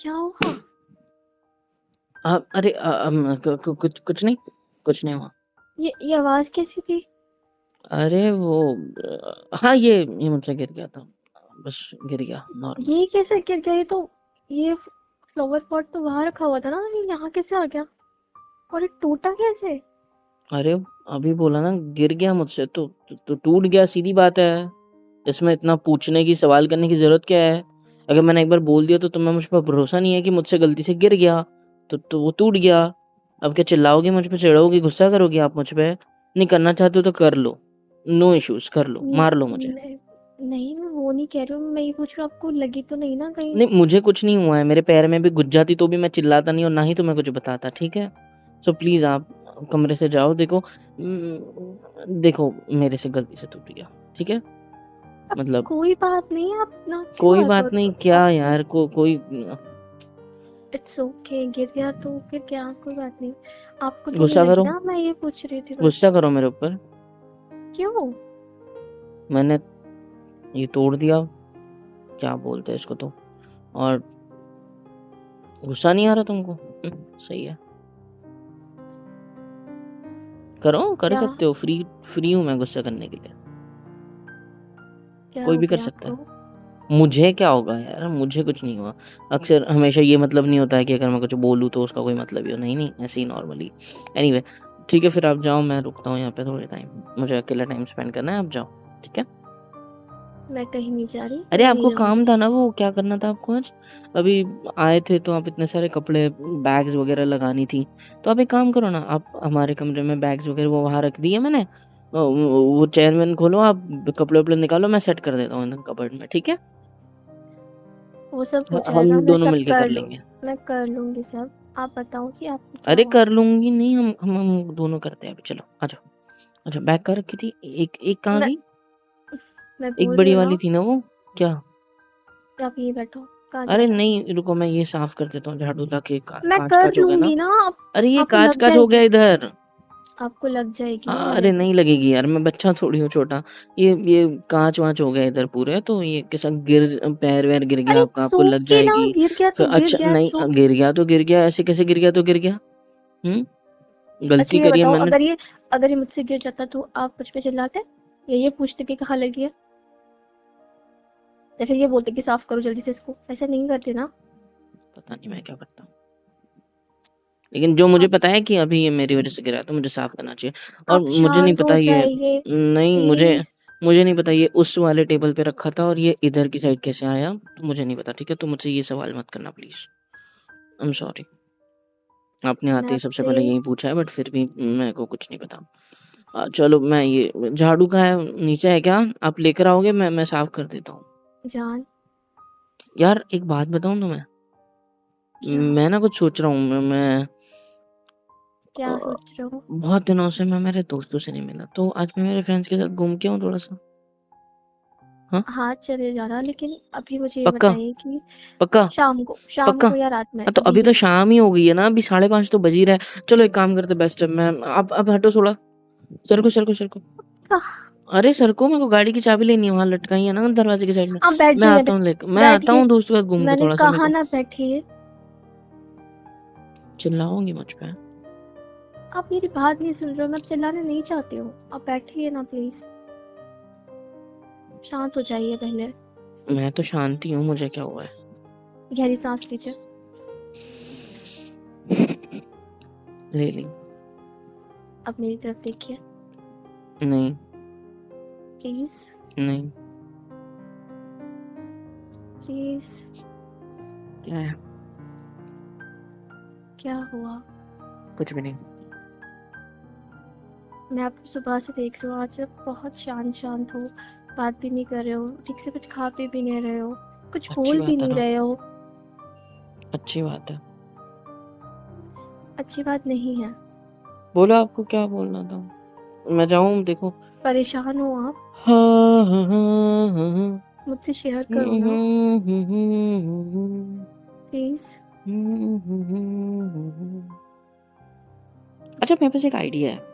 क्या हुआ? अरे कुछ नहीं, कुछ नहीं हुआ। ये आवाज कैसी थी? अरे वो हाँ, ये मुझसे गिर गया था, बस गिर गया नॉर्मल। ये कैसे गिर गया? ये फ्लावर पॉट तो वहां रखा हुआ था ना, ये यहाँ कैसे आ गया? और ये टूटा कैसे? अरे अभी बोला ना, गिर गया मुझसे तो टूट गया, सीधी बात है। इसमें इतना पूछने की, सवाल करने की जरूरत क्या है? अगर मैंने एक बार बोल दिया तो तुम्हें मुझ पर भरोसा नहीं है कि मुझसे गलती से गिर गया तो वो टूट गया। अब क्या चिल्लाओगे मुझ पे, चिढ़ोगे, गुस्सा करोगे आप मुझ पे? नहीं करना चाहते हो तो कर लो, नो इश्यूज, कर लो, मार लो मुझे। नहीं, नहीं, मैं वो नहीं कह रही हूँ। मैं ये पूछ रही हूँ, आपको लगी तो नहीं ना कहीं? नहीं, मुझे कुछ नहीं हुआ है, मेरे पैर में भी गुज जाती तो भी मैं चिल्लाता नहीं और ना ही तुम्हें कुछ बताता, ठीक है? सो प्लीज आप कमरे से जाओ। देखो मेरे से गलती से टूट गया, ठीक है? अब मतलब कोई बात नहीं, आप ना क्यों कोई हर्ट बात होते नहीं हो क्या आपको? यार, कोई इट्स ओके, गिर गया तो गिर गया, कोई बात नहीं। आपको तो नहीं गुस्सा लगी करो, ना, मैं ये पूछ रही थी बस। गुस्सा करो मेरे ऊपर। क्यों? मैंने ये तोड़ दिया, क्या बोलते हैं इसको तो, और गुस्सा नहीं आ रहा तुमको? सही है, करो, कर क्या? सकते हो, फ्री फ्री हूँ मैं गुस्सा करने के लिए, क्या कोई हो भी कर गया सकता आपको? है। मुझे क्या होगा यार, मुझे कुछ नहीं हुआ। अक्सर हमेशा ये मतलब नहीं होता है कि अगर मैं कुछ बोलूँ तो उसका कोई मतलब ही हो, नहीं नहीं, ऐसे ही नॉर्मली। एनीवे, ठीक है, फिर आप जाओ, मैं रुकता हूँ यहाँ पे थोड़े टाइम, मुझे अकेला टाइम स्पेंड करना है, आप जाओ, ठीक है? मैं कहीं नहीं जा रही, अरे मैं आपको यहीं काम रहूंगी। था ना, वो क्या करना था आपको आज? अभी आए थे तो आप इतने सारे कपड़े, बैग्स वगैरह लगानी थी, तो आप एक काम करो ना, आप हमारे कमरे में बैग्स वगैरह वो वहाँ रख दिए मैंने, वो चेयर मैन खोलो, आप कपड़े वपड़े निकालो, मैं सेट कर देता हूँ कबर्ड में, ठीक है? वो सब हो हम जाएगा, मैं दोनों सब मिलके कर कर लूँ। लेंगे। मैं कर लूँगी सब। आप बताओ कि आपको क्या अरे हुआ? कर लूंगी नहीं, हम दोनों करते हैं अभी, चलो आ जाओ। अच्छा, बैग कहाँ रखी थी? एक एक कहाँ मैं गई? मैं एक बोल रही बड़ी हूँ वाली ना, थी ना वो, क्या? आप यहीं बैठो। कहाँ जा अरे रहे हो? नहीं रुको, मैं ये साफ कर देता हूँ, झाड़ू लाके मैं कांच कर कांच हो गया ना। लूँगी ना, अरे ये आपको कांच लग कांच हो गया जाएगी। इधर। आपको लग जाएगी ना अरे ऑलरेडी। नहीं लगेगी यार, मैं बच्चा थोड़ी हूँ छोटा। ये कांच वांच हो गया इधर पूरे, तो ये कैसा गिर, पैर वैर गिर गया अरे आपका, सो आपको लग के ना, जाएगी। गिर गया फिर तो गिर अच्छा गया, नहीं, सो के। गिर गया तो गिर गया, ऐसे कैसे गिर गया तो गिर गया? अच्छा गलती ये करी है बताओ, मैंने। अगर ये मुझसे गिर जाता तो आप मुझ पे चिल्लाते, या ये पूछते कि कहाँ लगी है, या फिर ये बोलते कि साफ करो जल्दी से इसको? ऐसा नहीं करते ना पता नहीं मैं क्या करता हूँ, लेकिन जो मुझे आप। पता है कि अभी ये मेरी वजह से गिरा, तो मुझे साफ करना चाहिए। और आप मुझे नहीं शांत पता हो ये, जाइए नहीं मुझे प्लीज। मुझे नहीं पता ये उस वाले टेबल पे रखा था और ये इधर की साइड कैसे आया, तो मुझे नहीं पता, ठीक है? तो मुझसे ये सवाल मत करना प्लीज, आई एम सॉरी। आपने मैं आते ही सबसे आपसे पहले यही पूछा है, बट फिर भी मेरे को कुछ नहीं पता। चलो, मैं ये झाड़ू का है, नीचे है क्या? आप लेकर आओगे, मैं साफ कर देता हूँ। जान। यार एक बात बताऊँ तुम्हें, क्या? मैं ना कुछ सोच रहा हूँ, मैं क्या अ, सोच रहे हो? बहुत दिनों से मैं मेरे दोस्तों से नहीं मिला, तो आज मैं मेरे फ्रेंड्स के साथ घूम के आऊँ थोड़ा सा। हाँ, हाँ चले जाना, लेकिन अभी मुझे ये पक्का? बताइए कि पक्का? शाम पक्का? को या रात में, हाँ, तो अभी अभी तो नहीं। शाम ही हो गई है ना, अभी 5:30 तो बज ही रहा है। चलो एक काम करते, बेस्ट है, मैं अब हटो थोड़ा, सर को। कहाँ? अरे सर को, मेरे को गाड़ी की चाबी लेनी है, वहां लटकाई है ना दरवाजे की साइड में। आप बैठ मैं जाइए, आता हूँ लेकर, मैं आता बैठिए। हूँ दोस्तों के साथ घूम के, मैंने थोड़ा सा मेरे कहा को ना बैठिए। चिल्लाओगी मुझ पे? आप मेरी बात नहीं सुन रहे हो, मैं अब चिल्लाना नहीं चाहती हूँ, आप बैठिए ना प्लीज। शांत हो जाइए पहले। मैं तो शांति हूँ, मुझे क्या हुआ है? गहरी सांस लीजिए। ले ली। अब मेरी तरफ देखिए नहीं, प्लीज। नहीं। प्लीज। क्या है? क्या हुआ? कुछ भी नहीं। मैं आपको सुबह से देख रही हूँ, आज आप बहुत शांत शांत हो। बात भी नहीं कर रहे हो ठीक से, कुछ खा पी भी नहीं रहे हो, कुछ अच्छी बोल भी बात है नहीं ना, रहे हो। अच्छी बात है। अच्छी बात नहीं है। बोलो, आपको क्या बोलना था? मैं जाऊँ देखो? परेशान हो आप? हाँ, हाँ, हाँ, हाँ, हाँ। मुझसे शेयर करो ना प्लीज। अच्छा, मेरे पास एक आइडिया है।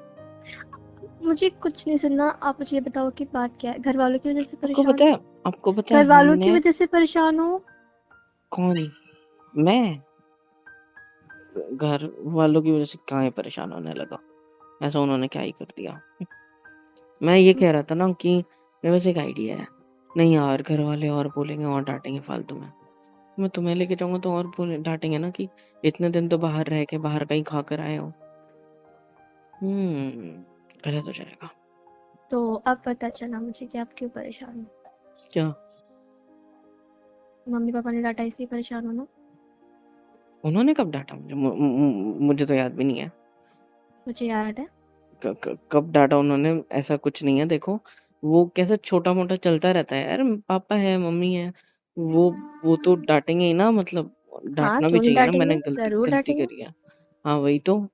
मुझे कुछ नहीं सुनना, आप मुझे ये बताओ कि बात क्या है? घर वालों की वजह से आपको परेशान पता हो? है, आपको पता है घर वालों की हमने वजह से परेशान हो? कौन? मैं घर वालों की वजह से कहाँ ही परेशान होने लगा, ऐसा उन्होंने क्या ही कर दिया। मैं ये कह रहा था ना कि मेरे पास एक आइडिया है। नहीं यार, घर वाले और बोलेंगे और डांटेंगे फालतू में। मैं तुम्हें लेके जाऊंगा तो और बोले डांटेंगे ना कि इतने दिन तो बाहर रह के बाहर कहीं खा कर आए हो। गलत हो जाएगा। तो अब पता चला मुझे कि आप क्यों परेशान हो। क्या? मम्मी पापा ने डांटा इसलिए परेशान हो ना? उन्होंने कब डांटा मुझे? मुझे तो याद भी नहीं है। मुझे याद है। कब डांटा उन्होंने? ऐसा कुछ नहीं है। देखो, वो कैसा छोटा मोटा चलता रहता है यार। पापा है, मम्मी है, वो वो तो डांटेंगे ही ना। मतलब हाँ, डांटना भी क्यों नहीं चाहिए ना। मैंने डांटेंगे, गलती जरूर गलती डांटेंगे। करी है। हाँ वही तो।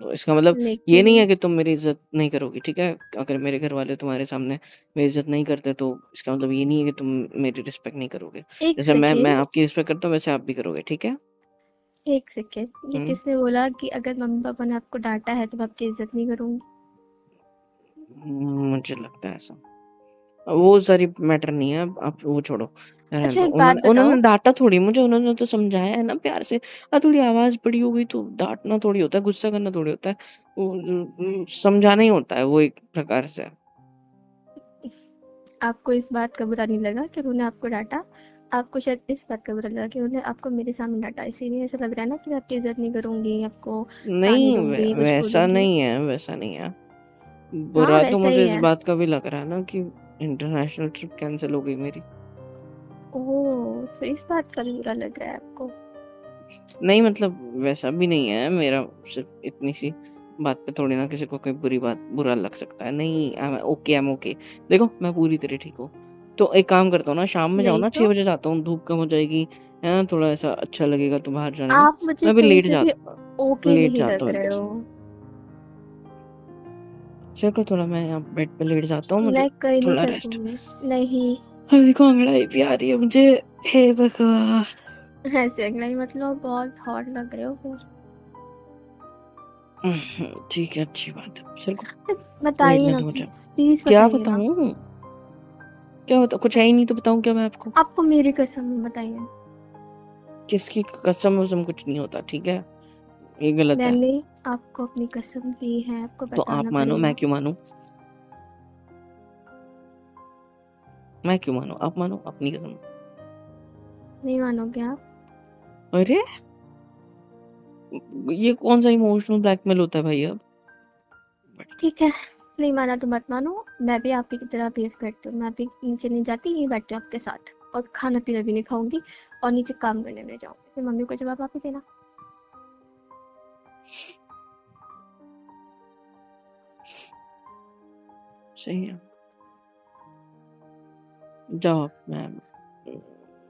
इसका मतलब ये लेकिन नहीं है कि तुम मेरी इज्जत नहीं करोगी, ठीक है? अगर मेरे घर वाले तुम्हारे सामने मेरी इज्जत नहीं करते तो इसका मतलब ये नहीं है कि तुम मेरी रिस्पेक्ट नहीं करोगे। एक जैसे मैं सेकेंड, आपकी रिस्पेक्ट करता हूँ वैसे आप भी करोगे, ठीक है? एक सेकेंड, ये हम्म किसने बोला कि अगर मम्मी पापा ने आपको डांटा है तो मैं आपकी इज्जत नहीं करूंगी? मुझे लगता है ऐसा। वो सारी मैटर नहीं है, आप वो छोड़ो, रहने अच्छा, दो। एक बात उन्होंने बताओ। उन्होंने डांटा थोड़ी मुझे, उन्होंने तो समझाया है ना प्यार से। थोड़ी आवाज बड़ी हो गई तो डांटना थोड़ी होता है, गुस्सा करना थोड़ी होता है। समझाना ही होता है वो एक प्रकार से। आपको इस बात का बुरा नहीं लगा कि उन्होंने आपको डांटा? आपको शायद इस बात का बुरा लगा कि उन्होंने आपको मेरे सामने डांटा, इसीलिए ऐसा लग रहा है ना कि मैं आपकी इज्जत नहीं करूंगी, आपको ताने नहीं दूंगी, कुछ वैसा बोलूंगी। नहीं है, वैसा नहीं है। हाँ, बुरा तो वैसा मुझे ही इस है। बात का भी लग रहा है ना कि इंटरनेशनल ट्रिप कैंसिल हो गई मेरी। ओह, तो इस बात का भी बुरा लग रहा है आपको? नहीं मतलब वैसा भी नहीं है मेरा। सिर्फ इतनी सी बात पे थोड़ी ना किसी को कोई बुरा लग सकता है। नहीं, आई एम ओके। देखो मैं पूरी तरह ठीक हूँ। तो एक काम करता हूँ ना, शाम में जाओ नहीं ना, तो 6 बजे जाता हूँ, धूप कम हो जाएगी, है ना? थोड़ा ऐसा अच्छा लगेगा तो बाहर जाने में। आप मुझे मैं भी कहीं से भी ओके लेट नहीं जाता लग हूँ। रहे हो। चलो थोड़ा मैं यहाँ बेड पे लेट जाता हूँ, मुझे मैं कहीं नहीं थोड़ा रेस्ट। सकूंगी। नहीं, देखो अंगड़ाई भी आ रही है मुझे। हे भगवान। ऐसे नहीं, मतलब बहुत हॉट लग रहे हो फिर। ठीक है, अच्छी बात है। चल को बताइए लेटने ना दो मुझे। प्लीज, प्लीज क्या बताइए ना। बताऊँ? क्या बताऊँ? कुछ है ही नहीं तो बताऊँ क्या मैं आपको? आपको मेरी कसम बताइए। किसकी कसम वसम कुछ नहीं होता, ठीक है? ये गलत है। मैंने आपको अपनी कसम दी है, आपको तो बताना आप मानो, मैं पड़ेगा। क्यों मानूं? मैं क्यों मानूं? आप मानो अपनी कसम। नहीं मानोगे आप? अरे ये कौन सा इमोशनल ब्लैकमेल होता है भाई अब? ठीक है, नहीं माना तो मत मानो। मैं भी आप ही की तरह बिहेव करती हूँ। मैं भी नीचे नहीं जाती, यहीं बैठती हूँ आपके साथ, और खाना पीना भी नहीं खाऊंगी, और नीचे काम करने नहीं जाऊंगी। फिर मम्मी को जवाब आप ही देना। सही है, जाओ आप,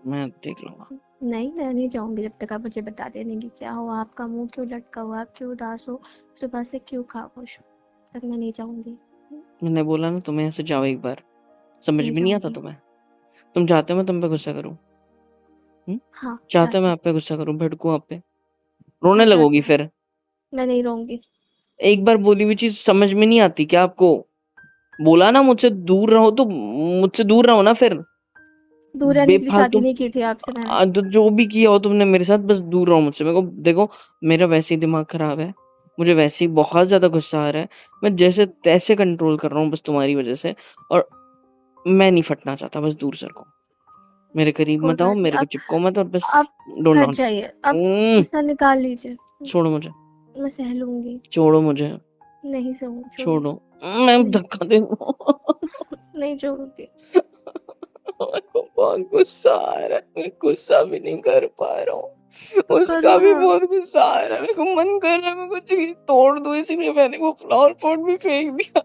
मैं देख लूंगा। नहीं, मैं नहीं जाऊंगी जब तक आप मुझे बता देने की क्या हुआ, आपका मुंह क्यों लटका हुआ, आप क्यों उदास हो, सुबह से क्यों खामोश हो, तक मैं नहीं जाऊंगी। मैंने बोला ना तुम्हें, ऐसे जाओ एक बार। समझ नहीं भी नहीं आता जाऊंगी। तुम्हें? तुम चाहते हो मैं तुम पे गुस्सा करूं? हाँ, चाहते हो मैं चाहती हूँ। आप पे गुस्सा करूं, भड़कूं आप पे? रोने हाँ, लगोगी चाहती हूँ। फिर? मैं नहीं रहूंगी। एक बार बोली हुई चीज समझ में नहीं आती क्या आपको? बोला ना मुझसे दूर रहो तो मुझसे दूर रहो ना फिर। दूर रहने के लिए शादी बेफालतू नहीं की थी आपसे मैंने। जो भी किया हो तुमने मेरे साथ, बस दूर रहो मुझसे। मेरे को देखो, मेरा वैसे ही दिमाग खराब है, मुझे वैसे ही बहुत ज्यादा गुस्सा आ रहा है। मैं जैसे तैसे कंट्रोल कर रहा हूँ बस तुम्हारी वजह से। और मैं नहीं फटना चाहता, बस दूर सरको। मेरे करीब कोई मत आओ, बात नहीं, मेरे को चिपको मत, और बस आप डोंट हट नॉट। जाइए, अब गुस्सा निकाल लीजिए। छोड़ो मुझे, मैं सह लूंगी। छोड़ो मुझे, नहीं सहूँ, छोड़िए। छोड़ो। मैं नहीं, धक्का दे दूँ। नहीं छोड़ूंगी। मेरे को बहुत गुस्सा आ रहा है, मैं गुस्सा भी नहीं कर पा रहा हूँ। तो उसका करो भी ना। बहुत गुस्सा आ रहा है, मेरे को मन कर रहा है मैं कुछ चीज तोड़ दूं, इसीलिए मैंने वो फ्लावर पॉट भी फेंक दिया।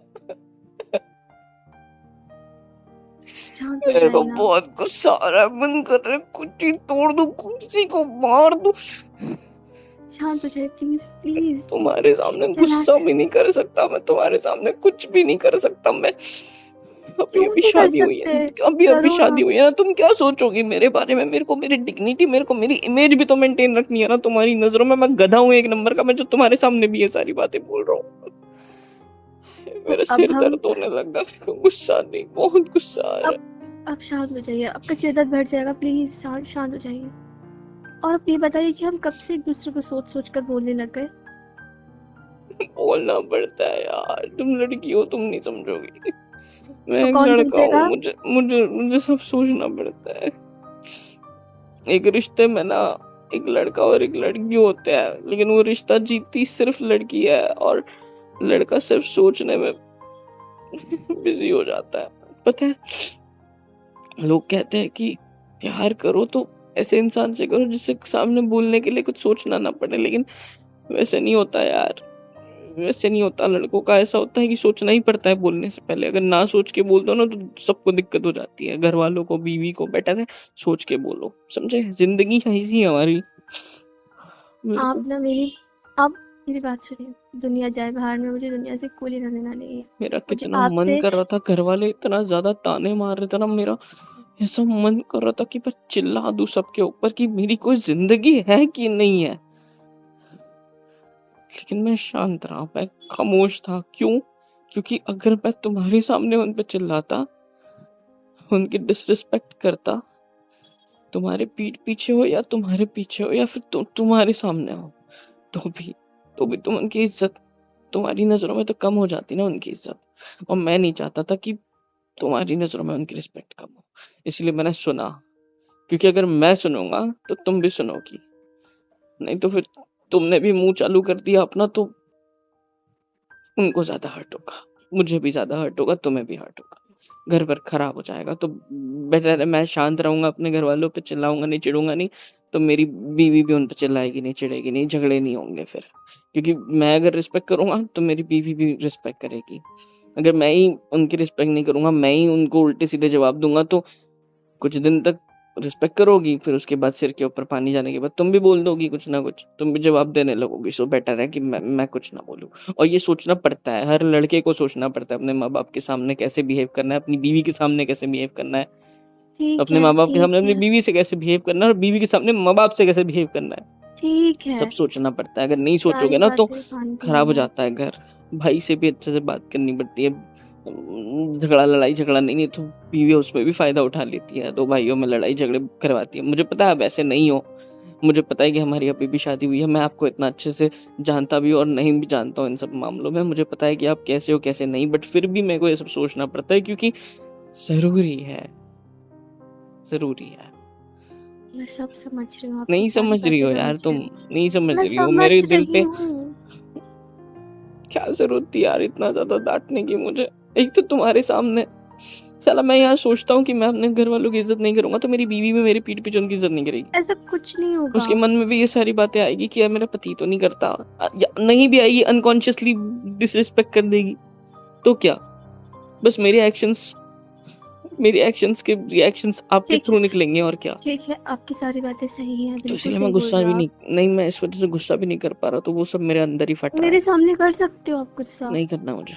शांत हो मेरे को जाइए ना। बहुत गुस्सा आ रहा है, मन कर रहा है कुछ चीज तोड़ दूं, किसी को मार दूं। शांत हो जाइए प्लीज, प्लीज। तुम्हारे सामने गुस्सा रिलैक्स। भी नहीं कर सकता मैं, तुम्हारे सामने कुछ भी नहीं कर सकता मैं। अभी क्यों अभी नहीं कर शादी हुई सकते? है, अभी अभी करो शादी ना। हुई है ना, तुम क्या सोचोगी मेरे बारे में? मेरे को मेरी डिग्निटी, मेरे को मेरी इमेज भी तो मेंटेन रखनी है ना तुम्हारी नजरों में। मैं गधा हूँ एक नंबर का, मैं जो तुम्हारे सामने भी ये सारी बातें बोल रहा हूँ। तो मेरा अब सिर हम दर्द होने लगा, मेरे को गुस्सा नहीं, बहुत गुस्सा आ रहा अब अब शांत हो जाइए, आपका सिर दर्द बढ़ जाएगा, प्लीज शांत शांत हो जाइए। और अब ये बताइए कि हम कब से एक दूसरे को सोच कर बोलने लग गए? बोलना पड़ता है यार, तुम लड़की हो, तुम नहीं समझोगी। मैं तो एक कौन लड़का हूँ, समझेगा? मुझे मुझे मुझे सब सोचना पड़ता है। एक रिश्ते में ना एक लड़का और एक लड़की होते हैं, लेकिन वो रिश्ता जीतती सिर्फ लड़की है और लड़का सिर्फ सोचने में बिजी हो जाता है। पता है, लोग कहते हैं कि प्यार करो तो ऐसे इंसान से करो जिससे सामने बोलने के लिए कुछ सोचना ना पड़े, लेकिन वैसे नहीं होता यार, वैसे नहीं होता। लड़कों का ऐसा होता है कि सोचना ही पड़ता है बोलने से पहले। अगर ना सोच के बोल दो ना तो सबको दिक्कत हो जाती है, घर वालों को, बीवी को। बेटर है सोच के बोलो, समझे? जिंदगी ऐसी है हमारी। मेरे को आप ना मेरी आप मेरी बात सुनिए। दुनिया जाए बाहर में, मुझे दुनिया से कोई लेना देना नहीं है। मेरा मुझे कितना मन आपसे कर रहा था, घर वाले इतना ज्यादा ताने मार रहे थे ना, मेरा ऐसा मन कर रहा था कि मैं चिल्ला दूं सबके ऊपर कि मेरी कोई जिंदगी है कि नहीं है। लेकिन मैं शांत रहा, मैं खामोश था। क्यों? क्योंकि अगर मैं तुम्हारे सामने उन पे चिल्लाता, उनकी डिसरिस्पेक्ट करता, तुम्हारे पीठ पीछे हो या तुम्हारे पीछे हो या फिर तुम्हारे सामने हो, तो भी तुम उनकी इज्जत, तुम्हारी नजरों में तो कम हो जाती ना उनकी इज्जत। और मैं नहीं चाहता था कि तुम्हारी नजरों में उनकी रिस्पेक्ट कम हो, इसलिए मैंने सुना। क्योंकि अगर मैं सुनूंगा तो तुम भी सुनोगी, नहीं तो फिर तुमने भी मुंह चालू कर दिया अपना तो उनको ज्यादा हर्ट होगा, मुझे भी ज्यादा हर्ट होगा, तुम्हें भी हर्ट होगा, घर पर खराब हो जाएगा। तो बेटर है मैं शांत रहूंगा, अपने घर वालों पे चिल्लाऊंगा नहीं, चिढ़ूंगा नहीं, तो मेरी बीवी भी उन पे चिल्लाएगी नहीं, चिढ़ेगी नहीं, झगड़े नहीं होंगे फिर। क्योंकि मैं अगर रिस्पेक्ट करूंगा तो मेरी बीवी भी रिस्पेक्ट करेगी। अगर मैं ही उनकी रिस्पेक्ट नहीं करूंगा, मैं ही उनको उल्टे सीधे जवाब दूंगा, तो कुछ दिन तक रिस्पेक्ट करोगी, फिर उसके बाद सिर के ऊपर पानी जाने के बाद तुम भी बोल दोगी कुछ ना कुछ, तुम भी जवाब देने लगोगी। सो बेटर है कि मैं कुछ ना बोलूं। और ये सोचना पड़ता है, हर लड़के को सोचना पड़ता है अपने माँ बाप के सामने कैसे बिहेव करना है, अपनी बीवी के सामने कैसे बिहेव करना है, ठीक अपने है, माँ बाप के सामने ठीक अपनी है, बीवी से कैसे बिहेव करना है, और बीवी के सामने माँ बाप से कैसे बिहेव करना है। ठीक है। सब सोचना पड़ता है, अगर नहीं सोचोगे सारी ना तो बातें मानती हूँ खराब हो मैं। जाता है घर। भाई से भी अच्छे से बात करनी पड़ती है। झगड़ा लड़ाई झगड़ा नहीं तो बीवी उसमें भी फायदा उठा लेती है, दो भाइयों में लड़ाई झगड़े करवाती है। मुझे पता है आप ऐसे नहीं हो, मुझे पता है कि हमारी अभी भी शादी हुई है, मैं आपको इतना अच्छे से जानता भी और नहीं भी जानता हूँ इन सब मामलों में, मुझे पता है कि आप कैसे हो कैसे नहीं, बट फिर भी मेरे को ये सब सोचना पड़ता है क्योंकि जरूरी है, जरूरी है। मैं सब समझ रही हूँ, आपकी नहीं सारी समझ रही बातें हो समझ यार तुम, रही हूँ। नहीं समझ मैं रही हो समझ मेरे दिल रही पे। हूँ। क्या जरूरत थी यार इतना ज्यादा डांटने की मुझे? एक तो तुम्हारे सामने साला मैं यहाँ सोचता हूँ कि मैं अपने घर वालों की इज्जत नहीं करूंगा तो मेरी बीवी भी मेरी पीठ पीछे उनकी इज्जत नहीं करेगी। ऐसा कुछ नहीं होगा। उसके मन में भी ये सारी बातें आएगी कि यार मेरा पति तो नहीं करता, या नहीं भी आएगी, अनकॉन्शियसली डिसरिस्पेक्ट कर देगी। तो क्या बस मेरे एक्शंस के रिएक्शंस आपके ठीक है, थ्रू निकलेंगे और क्या? ठीक है, आपकी सारी बातें सही हैं, तो बिल्कुल इसलिए मैं सही बोल गुस्सा रहे हो भी आप। नहीं, मैं इस वजह से गुस्सा भी नहीं कर पा रहा, तो वो सब मेरे अंदर ही फट रहा मेरे है। सामने कर सकते हो आप गुस्सा। नहीं करना मुझे,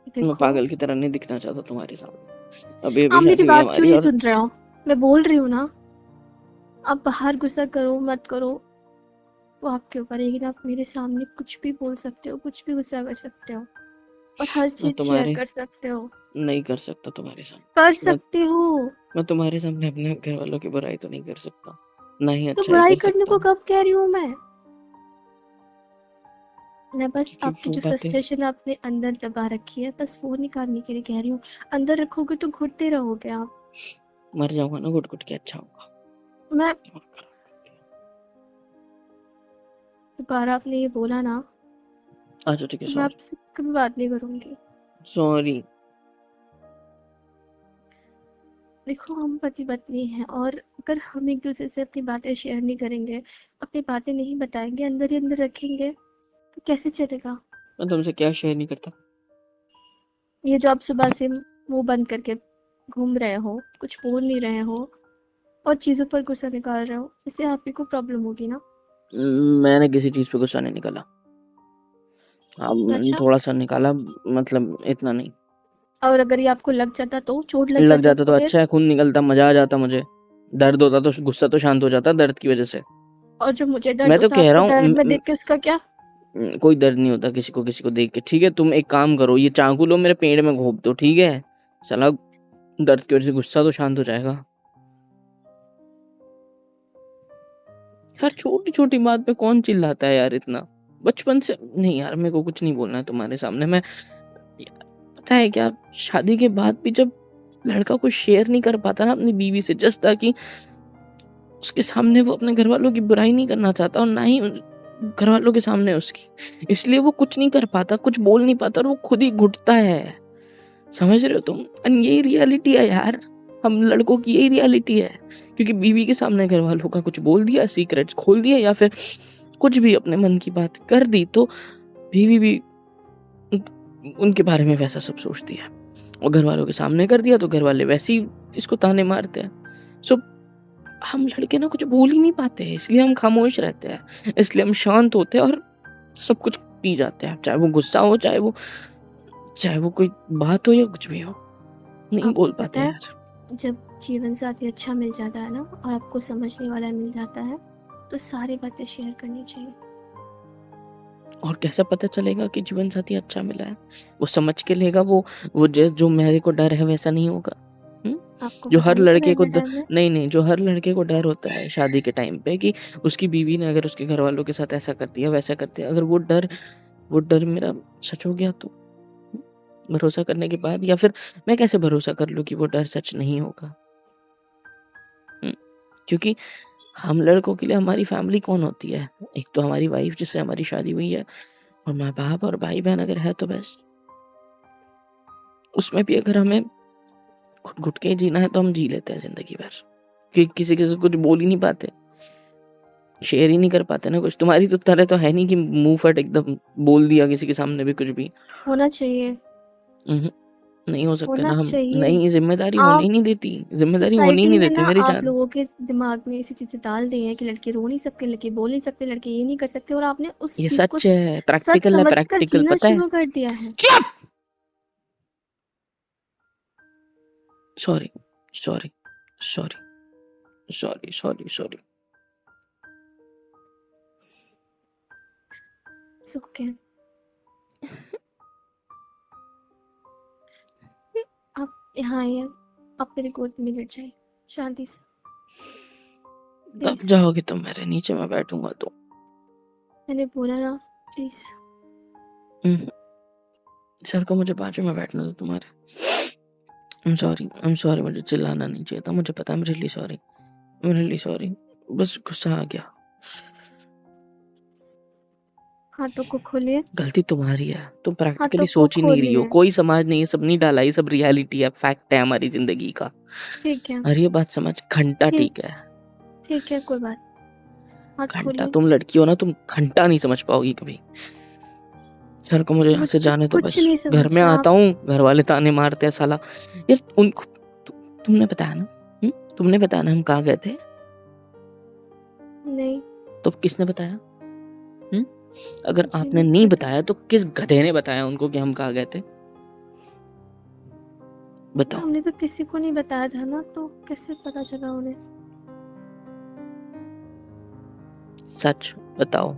मैं देखो, पागल की तरह नहीं दिखना चाहता तुम्हारे सामने। अभी आप मेरी शादी हुई है बात क्यों हमारी नहीं और सुन रहे हो? मैं बोल रही हूँ ना, आप बाहर गुस्सा करो मत करो वो आपके ऊपर है, लेकिन आप मेरे सामने कुछ भी बोल सकते हो, कुछ भी गुस्सा कर सकते हो और हर मैं चीज शेयर तुम्हारे कर सकते हो। नहीं कर सकता तुम्हारे कर सामने। सकते हो। मैं तुम्हारे सामने अपने घर वालों की बुराई तो नहीं कर सकता, ना ही तो अच्छाई बुराई कर करने सकता को हूँ। कब कह रही हूँ मैं बस क्योंकि आपकी वो जो बातें फ्रस्ट्रेशन आपने अंदर दबा रखी है, बस वो निकालने के लिए कह रही हूँ। अंदर रखोगे तो घुटते रहोगे आप। मर जाऊंगा ना घुट घुट के, अच्छा होगा। मैं दिमाग खराब करके। दोबारा आपने ये बोला ना, अच्छा ठीक है, तो मैं सॉरी। आपसे कभी बात नहीं करूंगी। सॉरी। देखो, हम पति पत्नी हैं और अगर हम एक दूसरे से अपनी बातें शेयर नहीं करेंगे, अपनी बातें नहीं बताएंगे, अंदर ही अंदर रखेंगे, तो कैसे चलेगा? मैं तुमसे क्या शेयर नहीं करता? ये जो आप सुबह से मुंह बंद करके घूम रहे हो, कुछ बोल नहीं रहे हो और चीज़ों पर गुस्सा निकाल रहे हो, इससे आप ही को प्रॉब्लम होगी ना। मैंने किसी चीज पे गुस्सा नहीं निकाला। अब अच्छा, थोड़ा सा निकाला, मतलब इतना नहीं। और अगर ये आपको लग जाता तो, चोट लग लग जाता जाता तो तो फिर? अच्छा है, खून निकलता, मजा आ जाता मुझे। दर्द होता तो गुस्सा तो शांत हो जाता दर्द की वजह से। और जो मुझे दर्द मैं तो होता कह रहा आपको हूँ दर्द में देख के उसका क्या? कोई दर्द नहीं होता किसी को देख के। ठीक है, तुम एक काम करो, ये चाकू लो मेरे पेड़ में घोप दो, ठीक है? चला, दर्द की वजह से गुस्सा तो शांत हो जाएगा। हर छोटी-छोटी बात पे कौन चिल्लाता है यार इतना? बचपन से नहीं यार, मेरे को कुछ नहीं बोलना है तुम्हारे सामने। मैं पता है क्या, शादी के बाद भी जब लड़का कुछ शेयर नहीं कर पाता ना अपनी बीवी से, जस्ट ताकि उसके सामने वो अपने घरवालों की बुराई नहीं करना चाहता और ना ही घरवालों के सामने उसकी, इसलिए वो कुछ नहीं कर पाता, कुछ बोल नहीं पाता और वो खुद ही घुटता है। समझ रहे हो तुम? एंड यही रियलिटी है यार, हम लड़कों की यही रियलिटी है, क्योंकि बीवी के सामने घरवालों का कुछ बोल दिया, सीक्रेट्स खोल दिए या फिर कुछ भी अपने मन की बात कर दी, तो बीवी भी उनके बारे में वैसा सब सोचती है, और घरवालों के सामने कर दिया तो घरवाले वैसे ही इसको ताने मारते हैं। सो हम लड़के ना कुछ बोल ही नहीं पाते हैं, इसलिए हम खामोश रहते हैं, इसलिए हम शांत होते हैं और सब कुछ पी जाते हैं, चाहे वो गुस्सा हो, चाहे वो कोई बात हो या कुछ भी हो, नहीं बोल आपको पाते पता है, यार। जब जीवन साथी अच्छा मिल जाता है ना और आपको समझने वाला मिल जाता है, तो सारी बातें शेयर करनी चाहिए। और कैसे पता चलेगा कि जीवन साथी अच्छा मिला है? वो समझ के लेगा, वो जो मेरे को डर है वैसा नहीं होगा। आपको जो पता हर नहीं चला लड़के को इतने टाइम में? नहीं, जो हर लड़के को डर होता है शादी के टाइम पे कि उसकी बीवी ने अगर उसके घरवालों के साथ ऐसा कर दिया, वैसा कर दिया, अगर वो डर मेरा सच हो गया तो? भरोसा करने के बाद, या फिर मैं कैसे भरोसा कर लूँ कि वो डर सच नहीं होगा? क्योंकि हम लड़कों के लिए हमारी फैमिली कौन होती है? एक तो हमारी वाइफ जिससे हमारी शादी हुई है, और माँ-बाप और भाई-बहन अगर है तो बस। उसमें भी अगर हमें घुट-घुट के जीना है तो हम जी लेते हैं ज़िंदगी भर, क्योंकि किसी के साथ कुछ बोल ही नहीं पाते, शेयर ही नहीं कर पाते ना कुछ। तुम्हारी तो तरह तो है नहीं कि मुँह फट एकदम बोल दिया किसी के सामने भी कुछ भी। होना चाहिए, उहुँ, नहीं हो सकते होना ना हम। चाहिए। नहीं, ज़िम्मेदारी होने ही आप नहीं देती, ज़िम्मेदारी होने ही सोसाइटी नहीं में देती ना मेरी आप जान। लोगों के दिमाग में ऐसी चीज़ें डाल दी हैं कि लड़के रो नहीं सकते, लड़के बोल नहीं सकते, लड़के ये नहीं कर सकते, और आपने उस ये चीज़ को सच है, सच प्रैक्टिकल है, समझकर प्रैक्टिकल जीना पता है? शुरू कर दिया है। चुप! Sorry, sorry, sorry, sorry, sorry, sorry. It's okay. आप यहाँ आइए, आप मेरी गोद में लेट जाइए शांति से, दब प्लीज़। जाओगे तुम मेरे नीचे, मैं बैठूँगा तो। मैंने बोला ना, प्लीज़। उहुँ, सर को मुझे बाजू में बैठने दो तुम्हारे। आई एम सॉरी, मुझे चिल्लाना नहीं चाहिए था, मुझे पता है, आई एम रियली सॉरी, बस गुस्सा आ गया। हाथों को खोलिए, गलती तुम्हारी है, तुम हाथों प्रैक्टिकली को सोच ही नहीं रही हो, खोलिए। कोई समाज ने ये सब नहीं डाला, ये सब रियलिटी है, फैक्ट है हमारी ज़िंदगी का। ठीक है, और ये बात समझ, घंटा ठीक ठीक है, ठीक है, कोई बात। हाथ घंटा, खोलिए। तुम लड़की हो ना, तुम घंटा नहीं समझ पाओगी कभी। सर को मुझे यहाँ से मुझे जाने दो कुछ बस, नहीं घर में समझना आता आप। हूँ, घर वाले ताने मारते हैं साला। यार उनको तुमने बताया ना, तुमने बताया ना हम कहाँ गए थे? नहीं, तो किसने बताया? अगर मुझे आपने नहीं नहीं पता। बताया तो किस गधे ने बताया उनको कि हम कहाँ गए थे? बताओ। हमने तो किसी को नहीं बताया था ना, तो कैसे पता चला उन्हें? सच बताओ,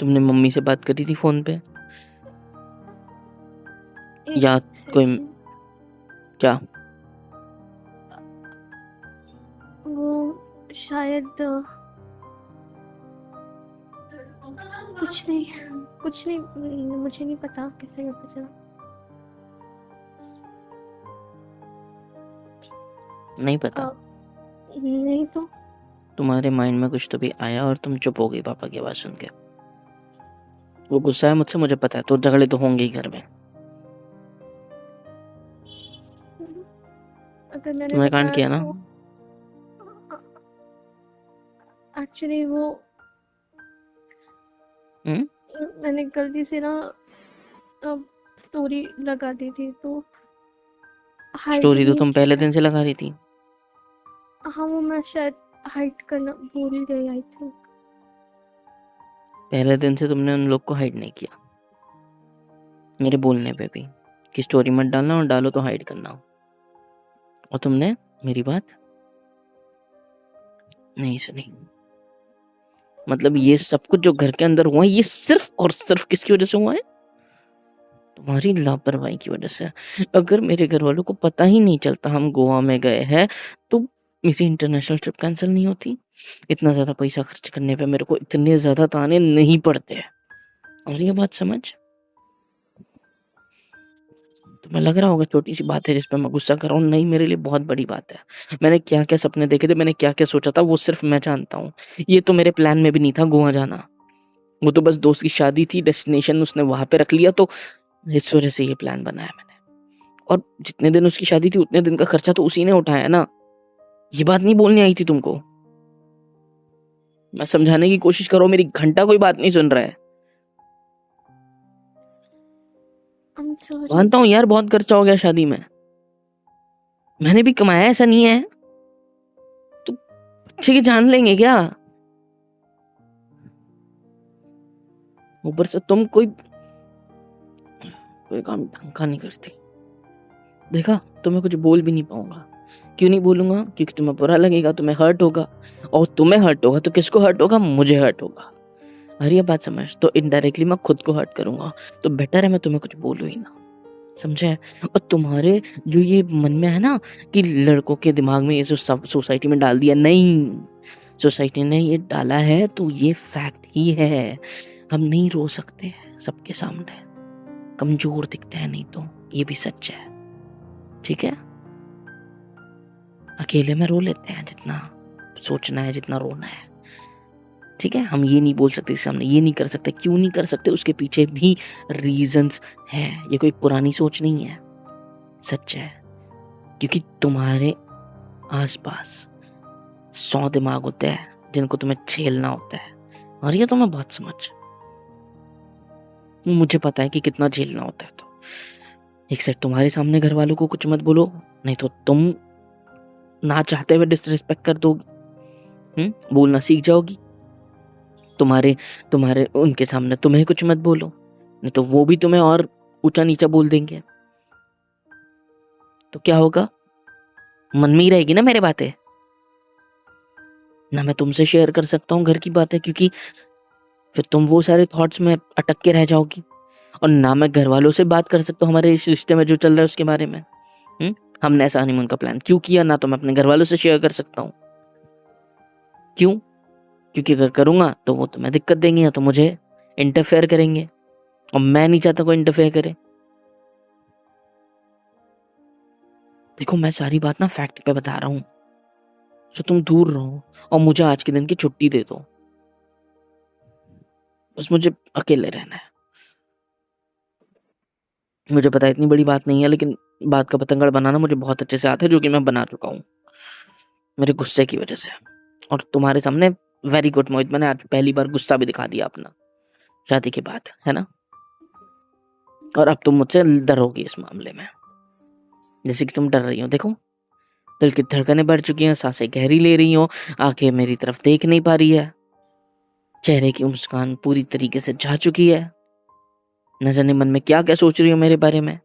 तुमने मम्मी से बात करी थी फोन पे? एक या कोई सेकंड। क्या? वो शायद कुछ नहीं, मुझे नहीं पता कैसे पता चला। नहीं पता? नहीं तो। तुम्हारे माइंड में कुछ तो भी आया और तुम चुप हो गई पापा की आवाज सुन के। वो गुस्सा है मुझसे, मुझे पता है, तो झगड़े तो होंगे ही घर में। अगर मैंने तुमने कांड बताया किया ना? तो एक्चुअली वो मैंने गलती से ना स्टोरी लगा दी थी, तो हाइड स्टोरी तो नहीं तुम पहले किया। दिन से लगा रही थी। हाँ, वो मैं शायद हाइड करना भूल ही गई, आई थिंक। पहले दिन से तुमने उन लोग को हाइड नहीं किया, मेरे बोलने पे भी, कि स्टोरी मत डालना और डालो तो हाइड करना। और तुमने मेरी बात नहीं सुनी। मतलब ये सब कुछ जो घर के अंदर हुआ है, ये सिर्फ और सिर्फ किसकी वजह से हुआ है? तुम्हारी लापरवाही की वजह से। अगर मेरे घर वालों को पता ही नहीं चलता हम गोवा में गए हैं, तो मेरी इंटरनेशनल ट्रिप कैंसिल नहीं होती, इतना ज़्यादा पैसा खर्च करने पे मेरे को इतने ज़्यादा ताने नहीं पड़ते। और ये बात समझ, तुम्हें लग रहा होगा छोटी सी बात है जिस पे मैं गुस्सा कर रहा हूँ, नहीं मेरे लिए बहुत बड़ी बात है। मैंने क्या क्या सपने देखे थे, मैंने क्या क्या सोचा था, वो सिर्फ मैं जानता हूँ। ये तो मेरे प्लान में भी नहीं था गोवा जाना, वो तो बस दोस्त की शादी थी, डेस्टिनेशन उसने वहां पे रख लिया, तो इस वजह से ये प्लान बनाया मैंने। और जितने दिन उसकी शादी थी उतने दिन का खर्चा तो उसी ने उठाया ना। ये बात नहीं बोलनी आई थी तुमको, मैं समझाने की कोशिश करो, मेरी घंटा कोई बात नहीं सुन रहा है। I'm sorry. मानता हूँ यार बहुत खर्चा हो गया शादी में, मैंने भी कमाया, ऐसा नहीं है, तो अच्छे की जान लेंगे क्या? ऊपर से तुम कोई काम ढंग का नहीं करती। देखा, तुम्हें कुछ बोल भी नहीं पाऊंगा। क्यों नहीं बोलूंगा? क्योंकि तुम्हें बुरा लगेगा, तुम्हें हर्ट होगा, और तुम्हें हर्ट होगा तो किसको हर्ट होगा? मुझे हर्ट होगा। अरे ये बात समझ, तो इनडायरेक्टली मैं खुद को हर्ट करूंगा, तो बेटर है मैं तुम्हें कुछ बोलूं ही ना, समझे? और तुम्हारे जो ये मन में है ना कि लड़कों के दिमाग में ये जो सोसाइटी में डाल दिया, नहीं, सोसाइटी ने ये डाला है तो ये फैक्ट ही है। हम नहीं रो सकते सबके सामने, कमजोर दिखते हैं, नहीं तो ये भी सच है, ठीक है? अकेले में रो लेते हैं जितना सोचना है, जितना रोना है, ठीक है? हम ये नहीं बोल सकते सामने, ये नहीं कर सकते। क्यों नहीं कर सकते? उसके पीछे भी रीजंस हैं, ये कोई पुरानी सोच नहीं है, सच है। क्योंकि तुम्हारे आसपास 100 दिमाग होते हैं जिनको तुम्हें झेलना होता है, और ये तुम्हें बहुत समझ, मुझे पता है कि कितना झेलना होता है। तो एक सेट तुम्हारे सामने घर वालों को कुछ मत बोलो, नहीं तो तुम ना चाहते हुए डिसरिस्पेक्ट कर दोगी, बोलना सीख जाओगी। तुम्हारे उनके सामने तुम्हें कुछ मत बोलो, नहीं तो वो भी तुम्हें और ऊंचा नीचा बोल देंगे, तो क्या होगा? मन में ही रहेगी ना मेरे बातें, ना मैं तुमसे शेयर कर सकता हूँ घर की बातें, क्योंकि फिर तुम वो सारे थॉट्स में अटक के रह जाओगी, और ना मैं घर वालों से बात कर सकता हूँ हमारे इस रिश्ते में जो चल रहा है उसके बारे में। हमने ऐसा हनीमून का प्लान क्यों किया, ना तो मैं अपने घर वालों से शेयर कर सकता हूँ। क्यों? क्योंकि अगर करूंगा तो वो तुम्हें दिक्कत देंगे या तो मुझे इंटरफेयर करेंगे, और मैं नहीं चाहता कोई इंटरफेयर करे। देखो, मैं सारी बात ना फैक्ट पे बता रहा हूँ, तो तुम दूर रहो और मुझे आज के दिन की छुट्टी दे दो, बस मुझे अकेले रहना है। मुझे पता है इतनी बड़ी बात नहीं है, लेकिन बात का पतंगड़ बनाना मुझे बहुत अच्छे से आता है, जो कि मैं बना चुका हूँ मेरे गुस्से की वजह से। और तुम्हारे सामने वेरी गुड मोहित, मैंने आज पहली बार गुस्सा भी दिखा दिया अपना शादी के बाद, है ना? और अब तुम मुझसे डरोगी इस मामले में, जैसे कि तुम डर रही हो। देखो, दिल की धड़कनें बढ़ चुकी हैं, सांसें गहरी ले रही हो, आंखें मेरी तरफ देख नहीं पा रही है, चेहरे की मुस्कान पूरी तरीके से जा चुकी है, न जाने मन में क्या क्या सोच रही हो मेरे बारे में।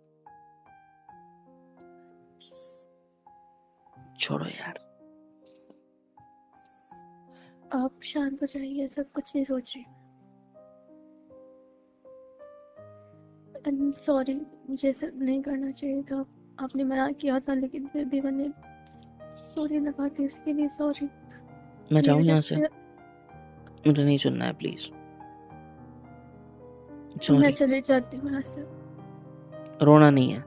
छोड़ो यार, आप शांत हो जाइए, सब कुछ नहीं सोच रही। सॉरी, मुझे सब नहीं करना चाहिए था, आपने मना किया था, लेकिन फिर भी मैंने सॉरी लगा दी, उसके लिए सॉरी। मैं जाऊं यहाँ से? मुझे नहीं सुनना है प्लीज, मैं सॉरी। चले जाती हूँ यहाँ से। रोना नहीं है।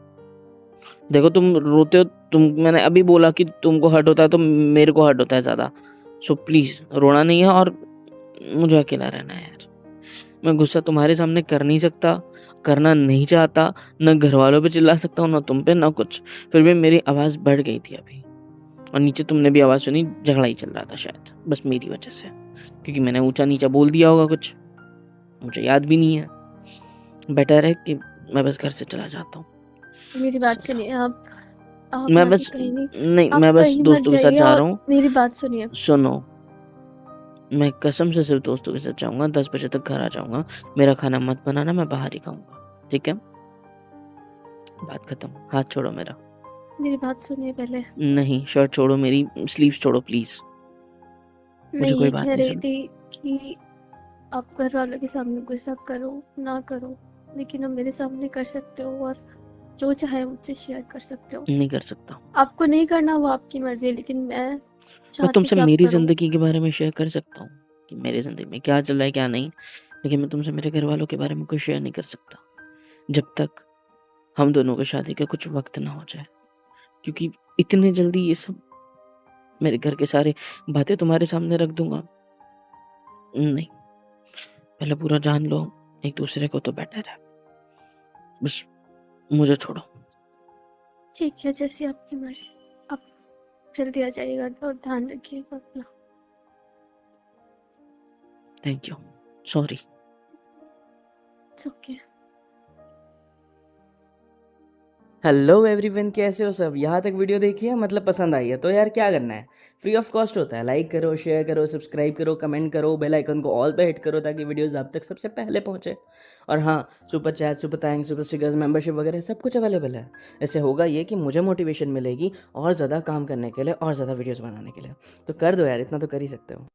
देखो, तुम रोते हो, मैंने अभी बोला कि तुमको हर्ट होता है तो मेरे को हर्ट होता है ज्यादा, सो प्लीज रोना नहीं है, और मुझे अकेला रहना है यार। मैं गुस्सा तुम्हारे सामने कर नहीं सकता, करना नहीं चाहता, न घर वालों पे चिल्ला सकता हूँ, ना तुम पे, ना कुछ। फिर भी मेरी आवाज बढ़ गई थी अभी, और नीचे तुमने भी आवाज सुनी, झगड़ा ही चल रहा था शायद, बस मेरी वजह से, क्योंकि मैंने ऊंचा नीचा बोल दिया होगा कुछ, मुझे याद भी नहीं है। बेटर है कि मैं बस घर से चला जाता हूँ। मेरी बात सुनिए, आप मैं मत बस कहीं नहीं, आप मैं बस कहीं मत दोस्तों के साथ जाइए, जा रहा और हूँ। मेरी बात सुनिए। सुनो, मैं कसम से सिर्फ दोस्तों के साथ जाऊंगा, 10 बजे तक घर आ जाऊंगा, मेरा खाना मत बनाना, मैं बाहर ही खाऊंगा, ठीक है? बात खत्म, हाथ छोड़ो मेरा। मेरी बात सुनिए पहले। नहीं, शर्ट छोड़ो, मेरी स्लीव्स छोड़ो प्लीज, मैं मुझे कोई ये बात कह नहीं रही सुन। थी कि आप घर वालों के सामने गुस्सा करो ना करो, लेकिन अब मेरे सामने कर सकते हो, और जो चाहे मुझसे शेयर कर सकते हो। नहीं कर सकता। आपको नहीं करना वो आपकी मर्जी है, लेकिन मैं मैं चाहती तुमसे कि आप मेरी करो। ज़िंदगी के बारे में शेयर कर सकता हूँ कि मेरी ज़िंदगी में क्या चल रहा है, क्या नहीं। लेकिन मैं तुमसे मेरे घरवालों के बारे में कुछ शेयर नहीं कर सकता, जब तक हम दोनों की शादी का कुछ वक़्त ना हो जाए। क्योंकि इतने जल्दी ये सब मेरे घर के सारे बातें तुम्हारे सामने रख दूँगा, नहीं। पहले पूरा जान लो एक-दूसरे को तो बेटर है। बस मुझे छोड़ो। ठीक है, जैसी आपकी मर्ज़ी। आप जल्दी आ जाइएगा और ध्यान रखिएगा अपना। Thank you. Sorry. It's okay. Hello everyone, कैसे हो सब। यहाँ तक वीडियो देखी है, मतलब पसंद आई है तो यार क्या करना है, फ्री ऑफ कॉस्ट होता है। लाइक करो, शेयर करो, सब्सक्राइब करो, कमेंट करो, बेल आइकन को ऑल पे हिट करो ताकि वीडियोस आप तक सबसे पहले पहुँचे। और हाँ, super chat, super thanks, super stickers, membership वगैरह सब कुछ अवेलेबल है। इससे होगा ये कि मुझे मोटिवेशन मिलेगी और ज़्यादा काम करने के लिए और ज़्यादा वीडियोज़ बनाने के लिए। तो कर दो यार, इतना तो कर ही सकते हो।